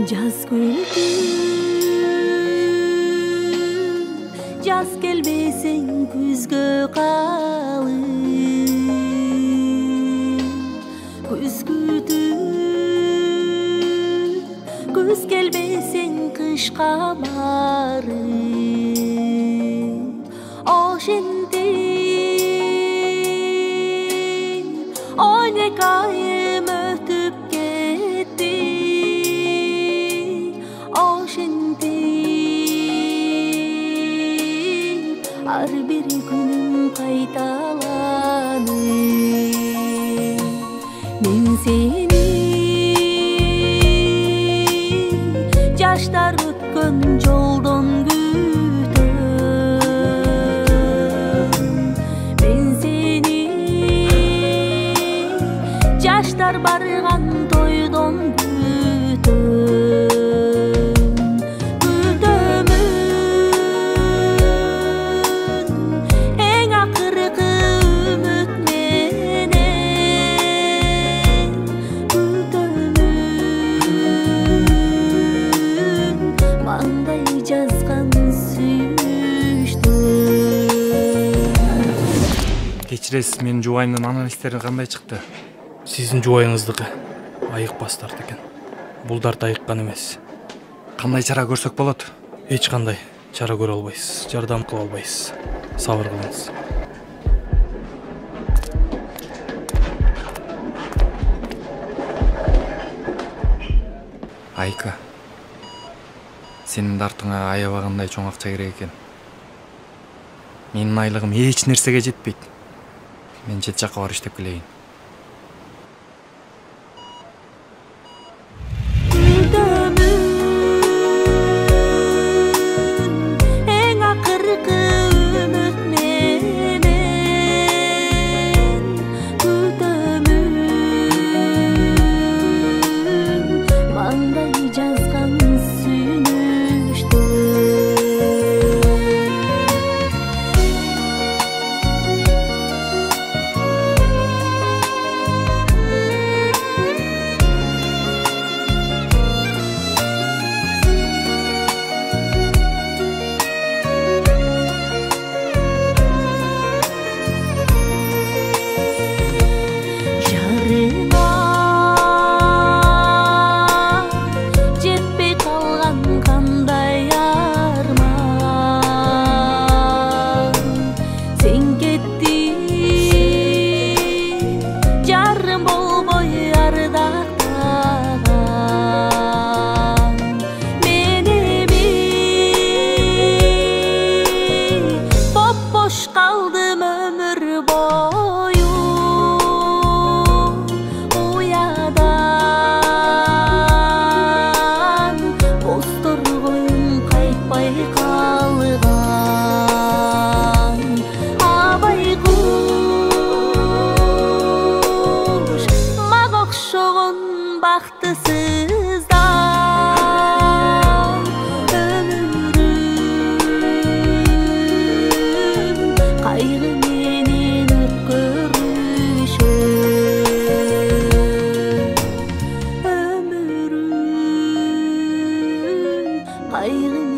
Jaz güldü, jaz gelmesin күзгө kalır. Күз күтü, күз gelmesin kışka barı. Oşindim, 12 ayım ötüp gitti. Oşindim, har bir günüm kaytalanır. Men seni yaşlar ötkön joldan yaşlar bargan toydon kütömün eng akırkı ümit menen kütömün mандай жазган сүйүштү. Кечиресиз, менин жубайымдын анализдери кандай чыкты? Сиздин жубайыңыздыкы айыкпас тарт экен. Бул дарт айыккан эмес. Кандай чара көрсөк болот? Эч кандай чара көрө албайсыз, жардам кыла албайсыз. Сабыр кылыңыз. Айка, сенин дартыңа аябагандай чоң акча керек экен. Менин айлыгым эч нерсеге жетпейт. Мен чет жакка барып иштеп келейин. Kaldım ömür boyu uyadan, boztorgoyum kaytpay kalgan. Abay kuş mag okşogon baktısızdan kaygı menin ötkөрüşü ömürüm kaygı